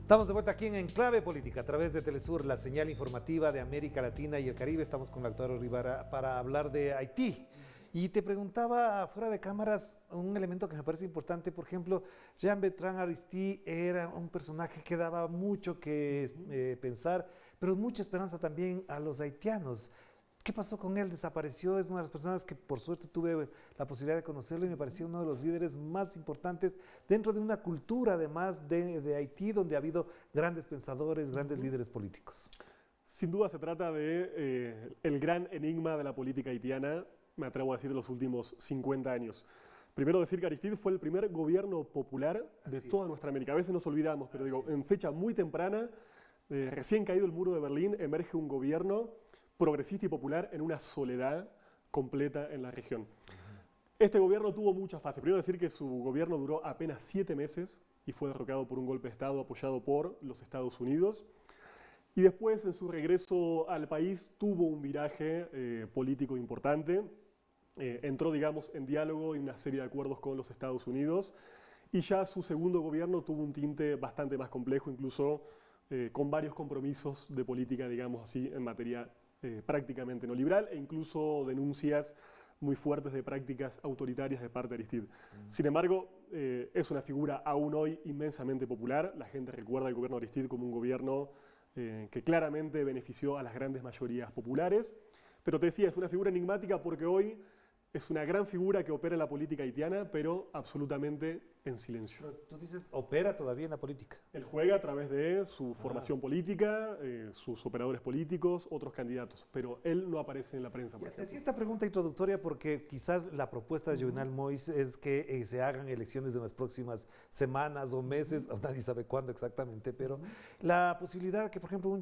Estamos de vuelta aquí en Enclave Política a través de Telesur, la señal informativa de América Latina y el Caribe. Estamos con Lautaro Rivera para hablar de Haití. Y te preguntaba fuera de cámaras un elemento que me parece importante. Por ejemplo, Jean-Bertrand Aristide era un personaje que daba mucho que pensar, pero mucha esperanza también a los haitianos. ¿Qué pasó con él? Desapareció, es una de las personas que por suerte tuve la posibilidad de conocerlo y me parecía uno de los líderes más importantes dentro de una cultura además de Haití, donde ha habido grandes pensadores, grandes líderes políticos. Sin duda se trata de el gran enigma de la política haitiana, me atrevo a decir, de los últimos 50 años. Primero decir que Aristide fue el primer gobierno popular de toda nuestra América. A veces nos olvidamos, pero digo, en fecha muy temprana, recién caído el muro de Berlín, emerge un gobierno progresista y popular en una soledad completa en la región. Este gobierno tuvo muchas fases. Primero decir que su gobierno duró apenas 7 meses y fue derrocado por un golpe de Estado apoyado por los Estados Unidos. Y después, en su regreso al país, tuvo un viraje político importante. Entró, digamos, en diálogo y una serie de acuerdos con los Estados Unidos. Y ya su segundo gobierno tuvo un tinte bastante más complejo, incluso con varios compromisos de política, digamos así, en materia prácticamente no liberal e incluso denuncias muy fuertes de prácticas autoritarias de parte de Aristide. Sin embargo, es una figura aún hoy inmensamente popular. La gente recuerda al gobierno de Aristide como un gobierno que claramente benefició a las grandes mayorías populares. Pero te decía, es una figura enigmática porque hoy es una gran figura que opera en la política haitiana, pero absolutamente en silencio. Pero tú dices, opera todavía en la política. Él juega a través de su formación política, sus operadores políticos, otros candidatos, pero él no aparece en la prensa, por Te ejemplo. hacía esta pregunta introductoria porque quizás la propuesta de Jovenel Moïse es que se hagan elecciones en las próximas semanas o meses, o nadie sabe cuándo exactamente, pero la posibilidad de que, por ejemplo, un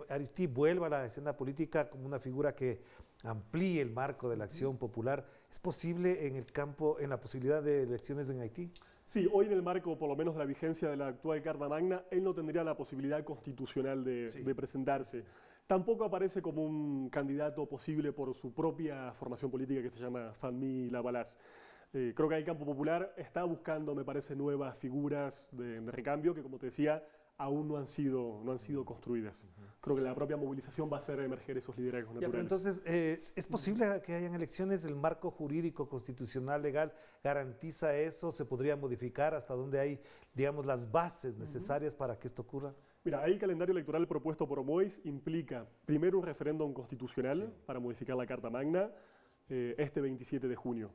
Aristide vuelva a la escena política como una figura que amplíe el marco de la acción popular, ¿es posible en el campo, en la posibilidad de elecciones en Haití? Sí, hoy en el marco, por lo menos de la vigencia de la actual Carta Magna, él no tendría la posibilidad constitucional de presentarse. Tampoco aparece como un candidato posible por su propia formación política que se llama Famille Lavalas. Creo que el campo popular está buscando, me parece, nuevas figuras de recambio que, como te decía, aún no han sido construidas. Creo que la propia movilización va a hacer emerger esos liderazgos naturales. Entonces, ¿es posible que hayan elecciones? ¿El marco jurídico, constitucional, legal garantiza eso? ¿Se podría modificar hasta donde hay, digamos, las bases necesarias para que esto ocurra? Mira, el calendario electoral propuesto por Moïse implica primero un referéndum constitucional para modificar la Carta Magna este 27 de junio.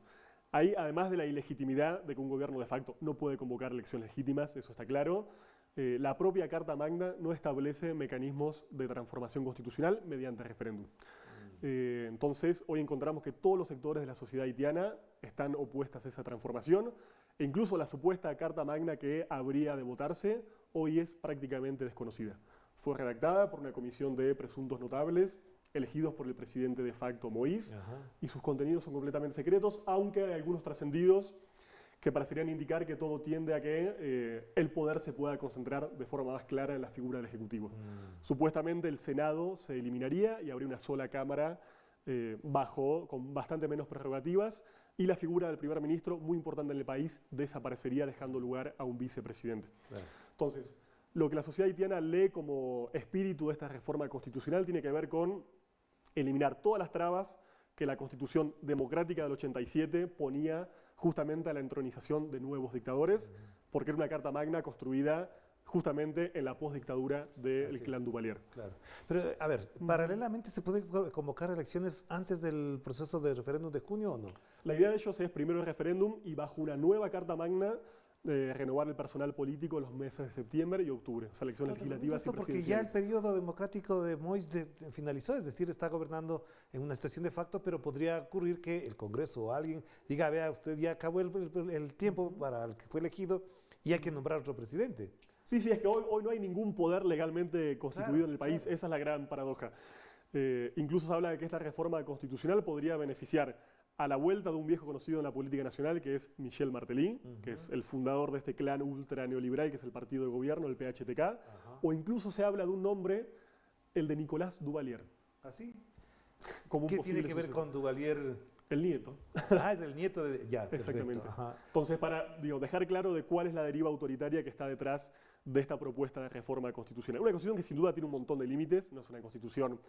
Ahí, además de la ilegitimidad de que un gobierno de facto no puede convocar elecciones legítimas, eso está claro, la propia Carta Magna no establece mecanismos de transformación constitucional mediante referéndum. Entonces, hoy encontramos que todos los sectores de la sociedad haitiana están opuestas a esa transformación, e incluso la supuesta Carta Magna que habría de votarse hoy es prácticamente desconocida. Fue redactada por una comisión de presuntos notables elegidos por el presidente de facto Moïse, y sus contenidos son completamente secretos, aunque hay algunos trascendidos que parecerían indicar que todo tiende a que el poder se pueda concentrar de forma más clara en la figura del Ejecutivo. Supuestamente el Senado se eliminaría y habría una sola Cámara con bastante menos prerrogativas, y la figura del primer ministro, muy importante en el país, desaparecería dejando lugar a un vicepresidente. Entonces, lo que la sociedad haitiana lee como espíritu de esta reforma constitucional tiene que ver con eliminar todas las trabas que la Constitución Democrática del 87 ponía justamente a la entronización de nuevos dictadores, porque era una Carta Magna construida justamente en la postdictadura del clan Duvalier. Claro. Pero, a ver, paralelamente, ¿se puede convocar elecciones antes del proceso de referéndum de junio o no? La idea de ellos es primero el referéndum y bajo una nueva Carta Magna renovar el personal político en los meses de septiembre y octubre, o sea, elecciones legislativas y porque ya el presidenciales. periodo democrático de Moïse finalizó, es decir, está gobernando en una situación de facto, pero podría ocurrir que el Congreso o alguien diga, vea, usted ya acabó el tiempo para el que fue elegido y hay que nombrar otro presidente. Sí, es que hoy no hay ningún poder legalmente constituido en el país, esa es la gran paradoja. Incluso se habla de que esta reforma constitucional podría beneficiar a la vuelta de un viejo conocido en la política nacional, que es Michel Martelly, que es el fundador de este clan ultra neoliberal, que es el partido de gobierno, el PHTK, o incluso se habla de un nombre, el de Nicolás Duvalier. ¿Así? Como un ¿Qué tiene posible que ver sucesor. con Duvalier? El nieto. Ah, es el nieto de... Ya, Exactamente. perfecto. Ajá. Entonces, para dejar claro de cuál es la deriva autoritaria que está detrás de esta propuesta de reforma constitucional. Una constitución que sin duda tiene un montón de límites, no es una constitución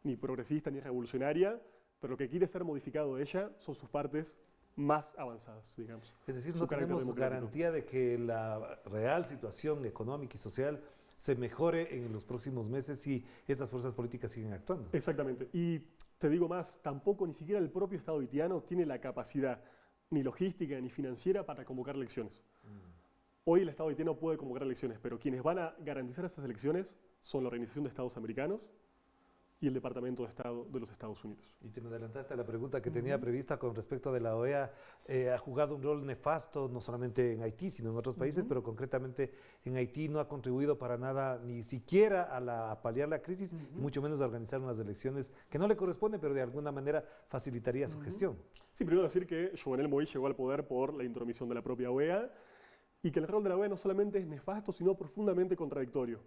ni progresista ni revolucionaria, pero lo que quiere ser modificado de ella son sus partes más avanzadas, digamos. Es decir, Su no carácter tenemos democrático. garantía de que la real situación económica y social se mejore en los próximos meses si estas fuerzas políticas siguen actuando. Exactamente. Y te digo más, tampoco ni siquiera el propio Estado haitiano tiene la capacidad ni logística ni financiera para convocar elecciones. Hoy el Estado haitiano puede convocar elecciones, pero quienes van a garantizar esas elecciones son la Organización de Estados Americanos y el Departamento de Estado de los Estados Unidos. Y te me adelantaste a la pregunta que tenía prevista con respecto de la OEA. Ha jugado un rol nefasto, no solamente en Haití, sino en otros países, pero concretamente en Haití no ha contribuido para nada, ni siquiera a paliar la crisis, y mucho menos a organizar unas elecciones que no le corresponden, pero de alguna manera facilitaría su gestión. Sí, primero decir que Jovenel Moïse llegó al poder por la intromisión de la propia OEA y que el rol de la OEA no solamente es nefasto, sino profundamente contradictorio.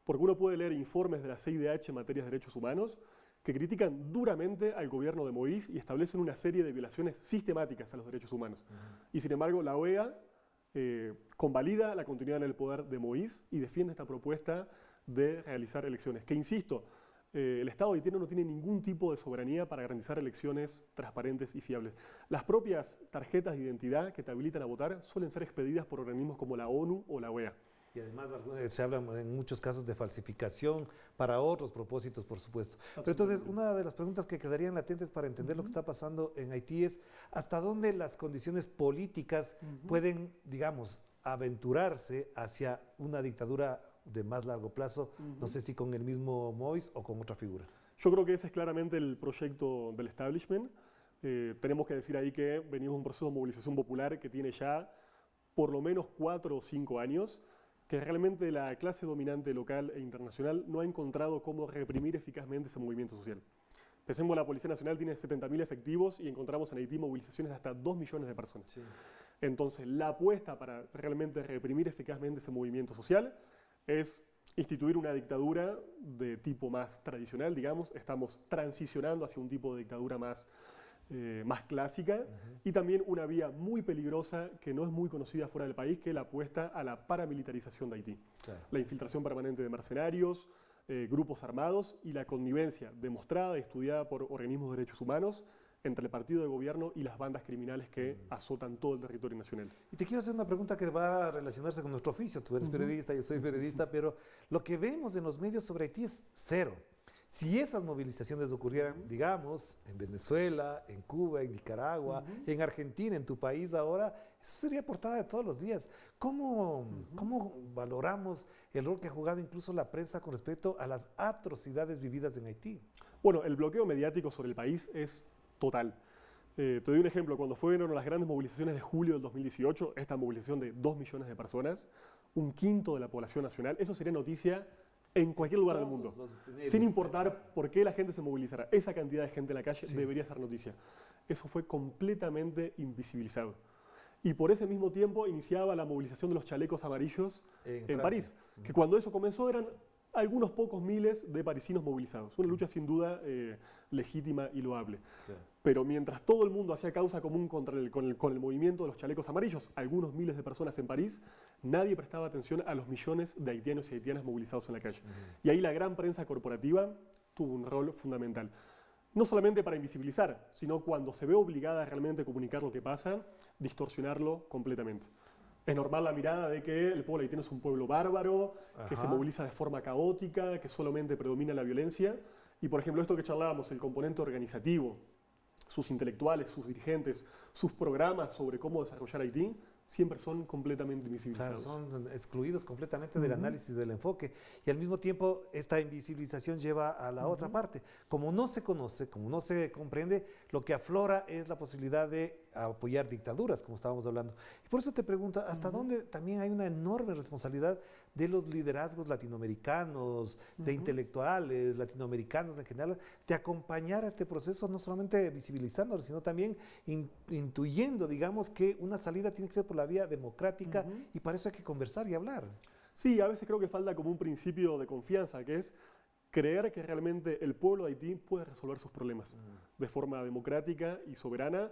Porque uno puede leer informes de la CIDH en materias de derechos humanos que critican duramente al gobierno de Moïse y establecen una serie de violaciones sistemáticas a los derechos humanos. Y sin embargo, la OEA convalida la continuidad en el poder de Moïse y defiende esta propuesta de realizar elecciones. Que, insisto, el Estado haitiano no tiene ningún tipo de soberanía para garantizar elecciones transparentes y fiables. Las propias tarjetas de identidad que te habilitan a votar suelen ser expedidas por organismos como la ONU o la OEA. Y además se habla en muchos casos de falsificación para otros propósitos, por supuesto. Pero entonces, una de las preguntas que quedarían latentes para entender lo que está pasando en Haití es ¿hasta dónde las condiciones políticas pueden, digamos, aventurarse hacia una dictadura de más largo plazo? No sé si con el mismo Moïse o con otra figura. Yo creo que ese es claramente el proyecto del establishment. Tenemos que decir ahí que venimos de un proceso de movilización popular que tiene ya por lo menos 4 o 5 años, que realmente la clase dominante local e internacional no ha encontrado cómo reprimir eficazmente ese movimiento social. Pensemos, la Policía Nacional tiene 70.000 efectivos y encontramos en Haití movilizaciones de hasta 2 millones de personas. Sí. Entonces, la apuesta para realmente reprimir eficazmente ese movimiento social es instituir una dictadura de tipo más tradicional, digamos. Estamos transicionando hacia un tipo de dictadura más clásica, y también una vía muy peligrosa que no es muy conocida fuera del país, que es la apuesta a la paramilitarización de Haití. Claro. La infiltración permanente de mercenarios, grupos armados y la connivencia demostrada y estudiada por organismos de derechos humanos entre el partido de gobierno y las bandas criminales que azotan todo el territorio nacional. Y te quiero hacer una pregunta que va a relacionarse con nuestro oficio. Tú eres periodista, yo soy periodista, pero lo que vemos en los medios sobre Haití es cero. Si esas movilizaciones ocurrieran, digamos, en Venezuela, en Cuba, en Nicaragua, en Argentina, en tu país ahora, eso sería portada de todos los días. ¿Cómo valoramos el rol que ha jugado incluso la prensa con respecto a las atrocidades vividas en Haití? Bueno, el bloqueo mediático sobre el país es total. Te doy un ejemplo. Cuando fueron las grandes movilizaciones de julio del 2018, esta movilización de 2 millones de personas, 1/5 de la población nacional, eso sería noticia en cualquier lugar del mundo, sin importar por qué la gente se movilizara. Esa cantidad de gente en la calle debería ser noticia. Eso fue completamente invisibilizado. Y por ese mismo tiempo iniciaba la movilización de los chalecos amarillos en París, que cuando eso comenzó eran algunos pocos miles de parisinos movilizados. Una lucha sin duda legítima y loable. Claro. Pero mientras todo el mundo hacía causa común con el movimiento de los chalecos amarillos, algunos miles de personas en París, nadie prestaba atención a los millones de haitianos y haitianas movilizados en la calle. Y ahí la gran prensa corporativa tuvo un rol fundamental. No solamente para invisibilizar, sino cuando se ve obligada a realmente comunicar lo que pasa, distorsionarlo completamente. Es normal la mirada de que el pueblo haitiano es un pueblo bárbaro, que se moviliza de forma caótica, que solamente predomina la violencia. Y, por ejemplo, esto que charlábamos, el componente organizativo, sus intelectuales, sus dirigentes, sus programas sobre cómo desarrollar Haití, siempre son completamente invisibilizados. Claro, son excluidos completamente del análisis, del enfoque. Y al mismo tiempo, esta invisibilización lleva a la otra parte. Como no se conoce, como no se comprende, lo que aflora es la posibilidad de apoyar dictaduras, como estábamos hablando. Y por eso te pregunto, ¿hasta dónde también hay una enorme responsabilidad de los liderazgos latinoamericanos, de intelectuales latinoamericanos en general, de acompañar a este proceso, no solamente visibilizándolo, sino también intuyendo, digamos, que una salida tiene que ser por la vía democrática y para eso hay que conversar y hablar? Sí, a veces creo que falta como un principio de confianza, que es creer que realmente el pueblo de Haití puede resolver sus problemas de forma democrática y soberana.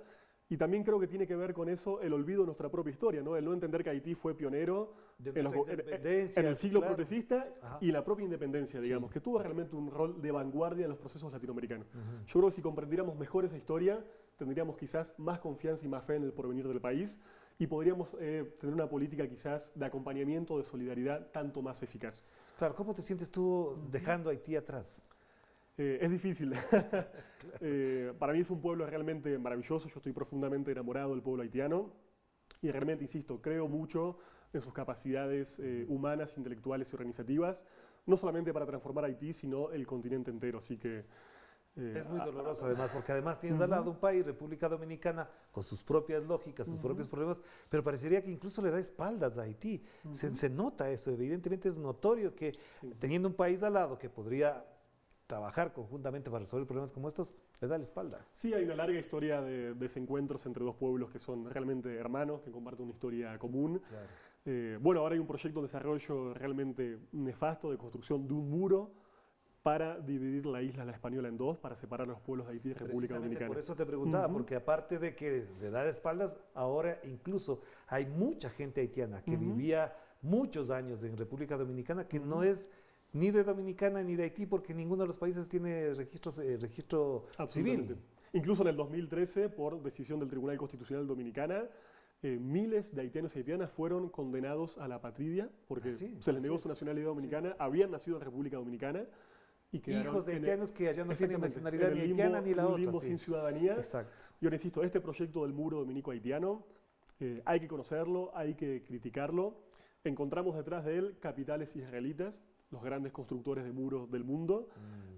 Y también creo que tiene que ver con eso el olvido de nuestra propia historia, ¿no? El no entender que Haití fue pionero en el siglo progresista y la propia independencia, digamos, que tuvo realmente un rol de vanguardia en los procesos latinoamericanos. Yo creo que si comprendiéramos mejor esa historia, tendríamos quizás más confianza y más fe en el porvenir del país y podríamos tener una política quizás de acompañamiento, de solidaridad, tanto más eficaz. Claro, ¿cómo te sientes tú dejando a Haití atrás? Es difícil. Para mí es un pueblo realmente maravilloso. Yo estoy profundamente enamorado del pueblo haitiano y realmente, insisto, creo mucho en sus capacidades humanas, intelectuales y organizativas, no solamente para transformar Haití, sino el continente entero. Así que es muy doloroso además, porque además tienes al lado un país, República Dominicana, con sus propias lógicas, sus propios problemas, pero parecería que incluso le da espaldas a Haití. Se nota eso, evidentemente es notorio que teniendo un país al lado que podría trabajar conjuntamente para resolver problemas como estos, le da la espalda. Sí, hay una larga historia de desencuentros entre dos pueblos que son realmente hermanos, que comparten una historia común. Claro. Bueno, ahora hay un proyecto de desarrollo realmente nefasto de construcción de un muro para dividir la isla La Española en dos, para separar a los pueblos de Haití y República Dominicana. Por eso te preguntaba, porque aparte de que le da de espaldas, ahora incluso hay mucha gente haitiana que vivía muchos años en República Dominicana que no es ni de Dominicana ni de Haití, porque ninguno de los países tiene registro civil. Incluso en el 2013, por decisión del Tribunal Constitucional Dominicana, miles de haitianos y haitianas fueron condenados a la apatridia porque se les negó su nacionalidad dominicana, habían nacido en República Dominicana y quedaron hijos de haitianos que allá no tienen nacionalidad ni haitiana ni la otra. Un limbo sin ciudadanía. Exacto. Yo ahora insisto, este proyecto del muro dominico-haitiano hay que conocerlo, hay que criticarlo. Encontramos detrás de él capitales israelitas, los grandes constructores de muros del mundo,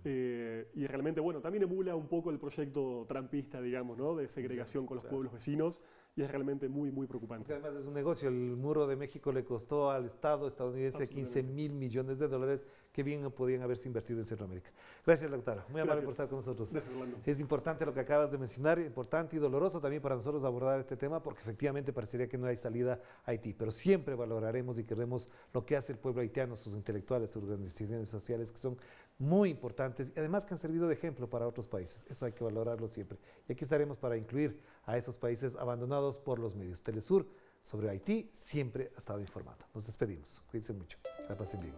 y realmente, bueno, también emula un poco el proyecto trampista, digamos, ¿no? De segregación con los pueblos vecinos, y es realmente muy, muy preocupante. Porque además es un negocio, el muro de México le costó al Estado estadounidense 15.000 millones de dólares que bien podían haberse invertido en Centroamérica. Gracias, doctora. Muy amable por estar con nosotros. Gracias, Orlando. Es importante lo que acabas de mencionar, importante y doloroso también para nosotros abordar este tema, porque efectivamente parecería que no hay salida a Haití, pero siempre valoraremos y queremos lo que hace el pueblo haitiano, sus intelectuales, sus organizaciones sociales, que son muy importantes y además que han servido de ejemplo para otros países. Eso hay que valorarlo siempre. Y aquí estaremos para incluir a esos países abandonados por los medios. Telesur sobre Haití siempre ha estado informando. Nos despedimos. Cuídense mucho. Que la pasen bien.